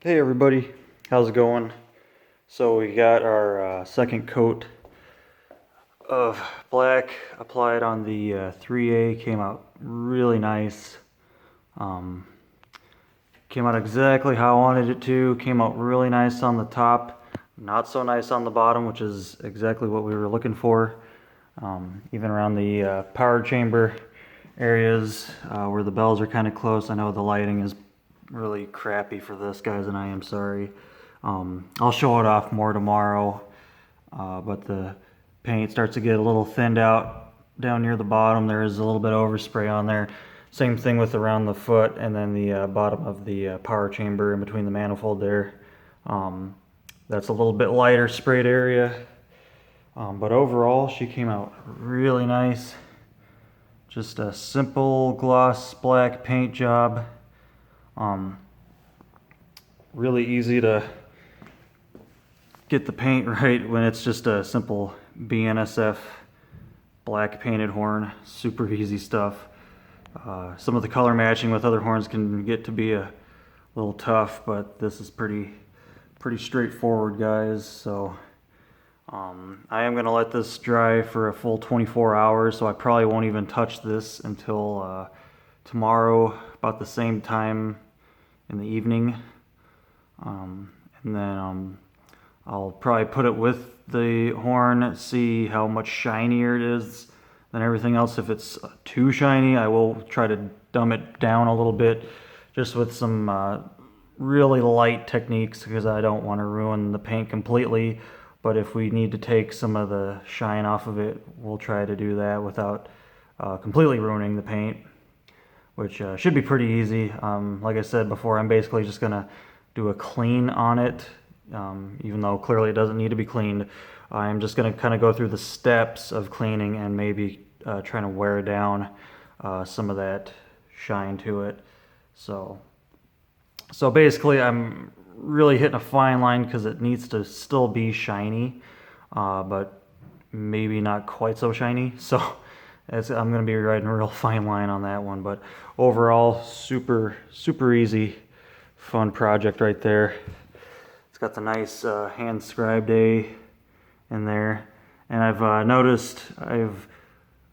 Hey everybody, how's it going? So we got our second coat of black applied on the 3A. Came out really nice. Um, Came out exactly how I wanted it to. Came out really nice on the top, not so nice on the bottom, which is exactly what we were looking for. Even around the power chamber areas where the bells are kind of close. I know the lighting is really crappy for this, guys, and I am sorry. I'll show it off more tomorrow, but the paint starts to get a little thinned out down near the bottom. There is a little bit of overspray on there. Same thing with around the foot and then the bottom of the power chamber in between the manifold there. That's a little bit lighter sprayed area. But overall, she came out really nice. Just a simple gloss black paint job. Really easy to get the paint right when it's just a simple BNSF black painted horn. Super easy stuff. Some of the color matching with other horns can get to be a little tough, but this is pretty straightforward, guys. So I am going to let this dry for a full 24 hours, so I probably won't even touch this until tomorrow about the same time in the evening. And then I'll probably put it with the horn, see how much shinier it is than everything else. If it's too shiny, I will try to dumb it down a little bit just with some really light techniques, because I don't want to ruin the paint completely. But if we need to take some of the shine off of it, we'll try to do that without completely ruining the paint, which should be pretty easy. Like I said before, I'm basically just going to do a clean on it, even though clearly it doesn't need to be cleaned. I'm just going to kind of go through the steps of cleaning and maybe trying to wear down some of that shine to it. So basically I'm really hitting a fine line because it needs to still be shiny, but maybe not quite so shiny. So I'm going to be riding a real fine line on that one. But overall, super easy, fun project right there. It's got the nice hand scribed A in there. And I've noticed I've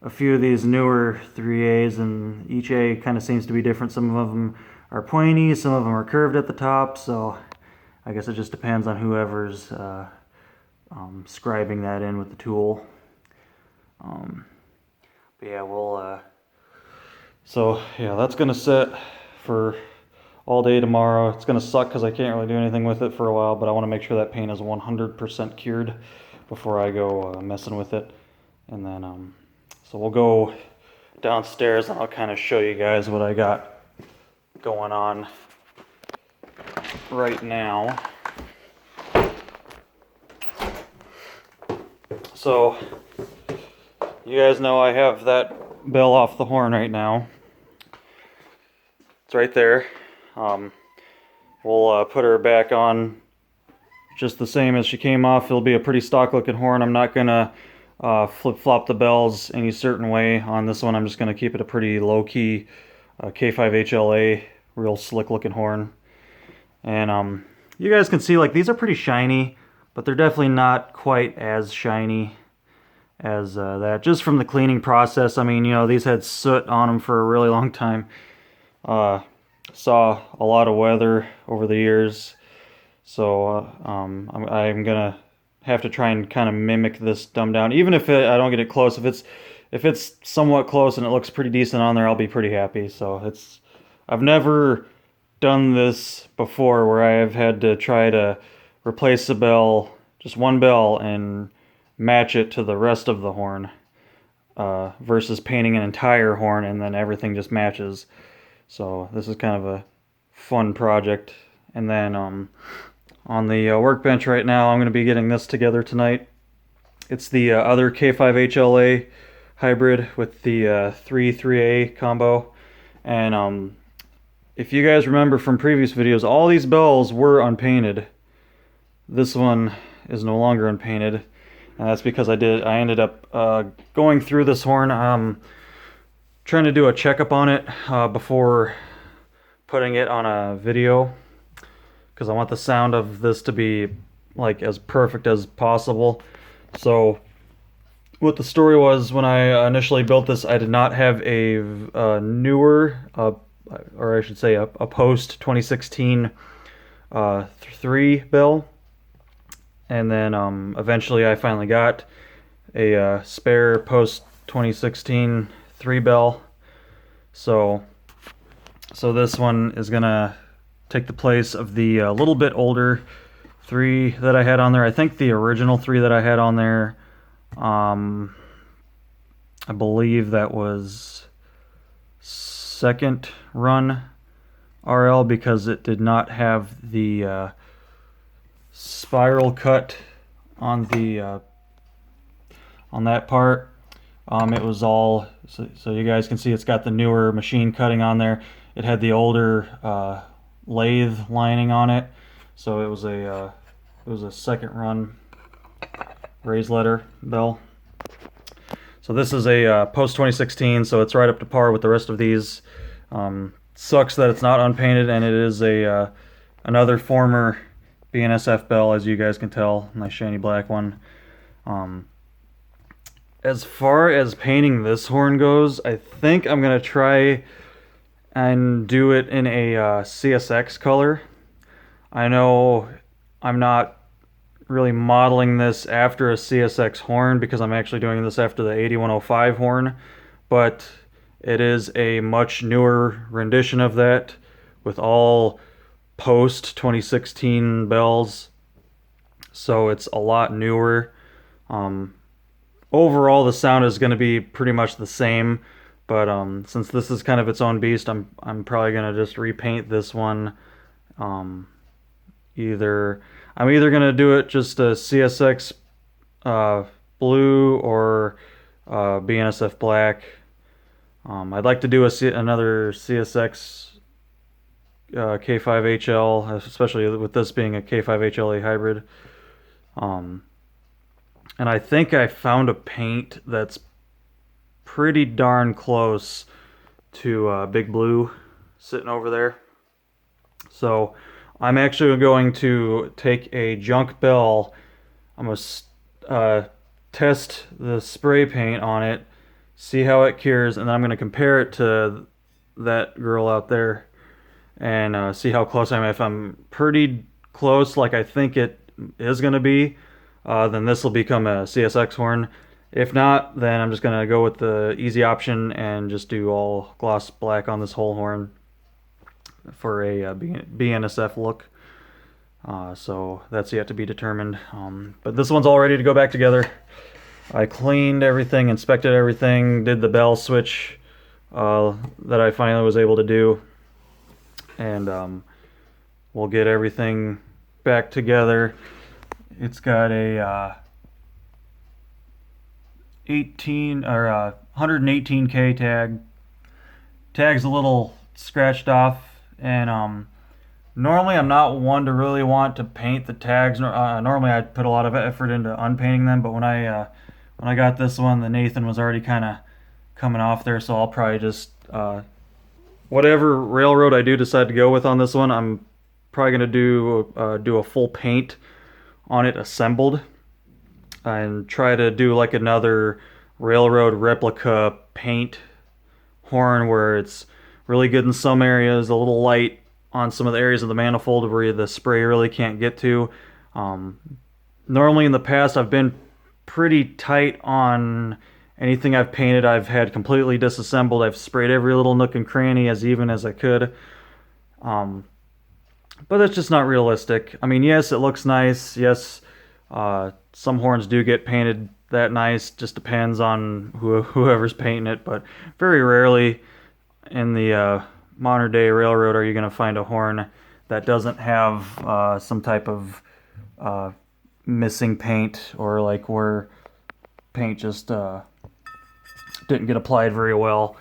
a few of these newer 3As, and each A kind of seems to be different. Some of them are pointy, some of them are curved at the top, so I guess it just depends on whoever's scribing that in with the tool. But yeah, so yeah, that's gonna sit for all day tomorrow. It's gonna suck because I can't really do anything with it for a while, but I want to make sure that paint is 100% cured before I go messing with it. And then so we'll go downstairs and I'll kind of show you guys what I got going on right now. So you guys know I have that bell off the horn right now. It's right there. We'll put her back on just the same as she came off. It'll be a pretty stock looking horn. I'm not gonna flip-flop the bells any certain way on this one. I'm just gonna keep it a pretty low-key K5HLA, real slick looking horn. And you guys can see, like, these are pretty shiny, but they're definitely not quite as shiny as that, just from the cleaning process. I mean, you know, these had soot on them for a really long time. Saw a lot of weather over the years, so I'm gonna have to try and kind of mimic this dumb down. Even if I don't get it close, if it's somewhat close and it looks pretty decent on there, I'll be pretty happy. So I've never done this before where I've had to try to replace a bell, just one bell, and match it to the rest of the horn, versus painting an entire horn and then everything just matches. So this is kind of a fun project. And then on the workbench right now, I'm going to be getting this together tonight. It's the other K5HLA hybrid with the 3A combo. And if you guys remember from previous videos, all these bells were unpainted. This one is no longer unpainted, and that's because I ended up going through this horn, trying to do a checkup on it before putting it on a video, because I want the sound of this to be like as perfect as possible. So what the story was when I initially built this, I did not have a newer, or I should say a post 2016 3 bell, and then eventually I finally got a spare post 2016 3 bell. So this one is gonna take the place of the little bit older 3 that I had on there. I think the original 3 that I had on there, I believe that was second run RL, because it did not have the spiral cut on the on that part. It was all, so you guys can see it's got the newer machine cutting on there. It had the older lathe lining on it, so it was a second run raised letter bell. So this is a post 2016, so it's right up to par with the rest of these. Sucks that it's not unpainted, and it is a another former BNSF bell, as you guys can tell. Nice shiny black one. As far as painting this horn goes, I think I'm gonna try and do it in a CSX color. I know I'm not really modeling this after a CSX horn, because I'm actually doing this after the 8105 horn, but it is a much newer rendition of that with all post 2016 bells, so it's a lot newer. Overall the sound is going to be pretty much the same, but since this is kind of its own beast, I'm probably going to just repaint this one. I'm either going to do it just a CSX blue or BNSF black. I'd like to do another CSX K5HL, especially with this being a K5HLA hybrid. And I think I found a paint that's pretty darn close to Big Blue sitting over there. So I'm actually going to take a junk bell. I'm going to test the spray paint on it, see how it cures, and then I'm going to compare it to that girl out there and see how close I am. If I'm pretty close, like I think it is going to be, then this will become a CSX horn. If not, then I'm just going to go with the easy option and just do all gloss black on this whole horn for a BNSF look. So that's yet to be determined. But this one's all ready to go back together. I cleaned everything, inspected everything, did the bell switch that I finally was able to do. And we'll get everything back together. It's got a 118K tag. Tag's a little scratched off, and normally I'm not one to really want to paint the tags. Normally I'd put a lot of effort into unpainting them, but when I got this one, the Nathan was already kind of coming off there, so I'll probably just whatever railroad I do decide to go with on this one, I'm probably gonna do a full paint on it assembled, and try to do like another railroad replica paint horn where it's really good in some areas, a little light on some of the areas of the manifold where the spray really can't get to. Normally in the past I've been pretty tight on anything I've painted. I've had completely disassembled. I've sprayed every little nook and cranny as even as I could. But that's just not realistic. I mean, yes, it looks nice. Yes, some horns do get painted that nice. Just depends on whoever's painting it. But very rarely in the modern day railroad are you going to find a horn that doesn't have some type of missing paint, or like where paint just didn't get applied very well.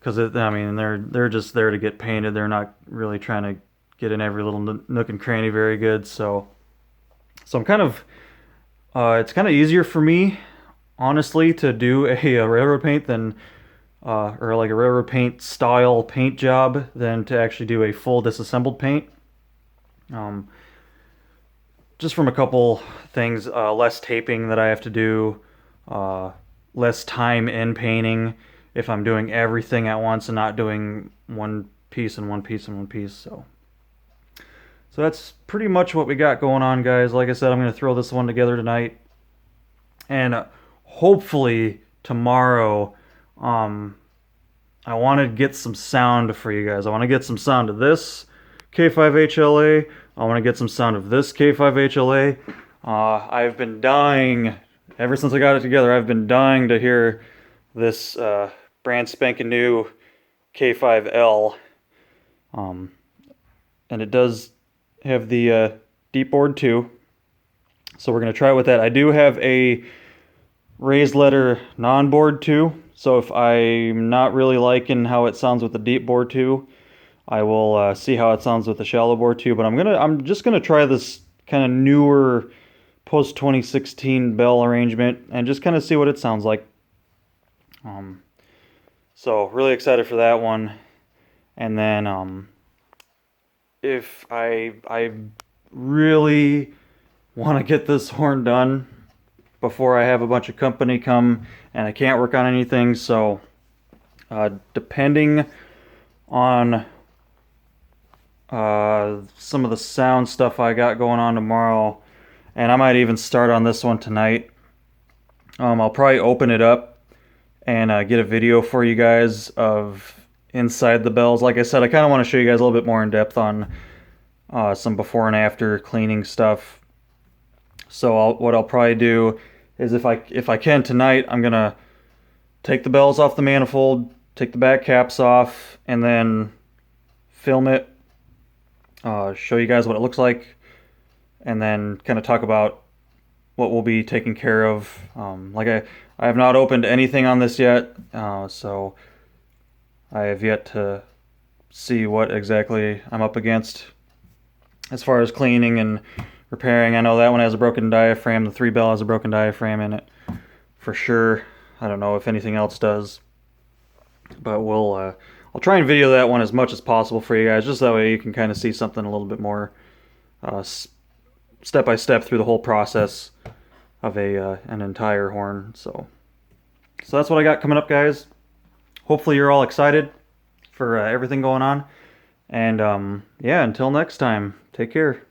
Because I mean, they're just there to get painted. They're not really trying to get in every little nook and cranny very good. So I'm kind of it's kind of easier for me, honestly, to do a railroad paint than or like a railroad paint style paint job than to actually do a full disassembled paint. Um, just from a couple things, less taping that I have to do, less time in painting if I'm doing everything at once and not doing one piece and one piece and one piece. So that's pretty much what we got going on, guys. Like I said, I'm going to throw this one together tonight. And hopefully tomorrow, I want to get some sound for you guys. I want to get some sound of this K5HLA. I want to get some sound of this K5HLA. I've been dying, ever since I got it together, I've been dying to hear this brand spanking new K5L. And it does have the deep board too. So we're going to try it with that. I do have a raised letter non-board too. So if I'm not really liking how it sounds with the deep board too, I will see how it sounds with the shallow bore too. But I'm just gonna try this kind of newer post 2016 bell arrangement and just kind of see what it sounds like. So really excited for that one. And then if I really want to get this horn done before I have a bunch of company come and I can't work on anything, so depending on some of the sound stuff I got going on tomorrow, and I might even start on this one tonight, I'll probably open it up and get a video for you guys of inside the bells. Like I said, I kind of want to show you guys a little bit more in depth on some before and after cleaning stuff. So what I'll probably do is if I can tonight, I'm gonna take the bells off the manifold, take the back caps off, and then film it, show you guys what it looks like, and then kind of talk about what we'll be taking care of. Like I have not opened anything on this yet, so I have yet to see what exactly I'm up against as far as cleaning and repairing. I know that one has a broken diaphragm. The 3-bell has a broken diaphragm in it for sure. I don't know if anything else does, but I'll try and video that one as much as possible for you guys, just that way you can kind of see something a little bit more step by step through the whole process of an entire horn. So that's what I got coming up, guys. Hopefully you're all excited for everything going on, and yeah, until next time, take care.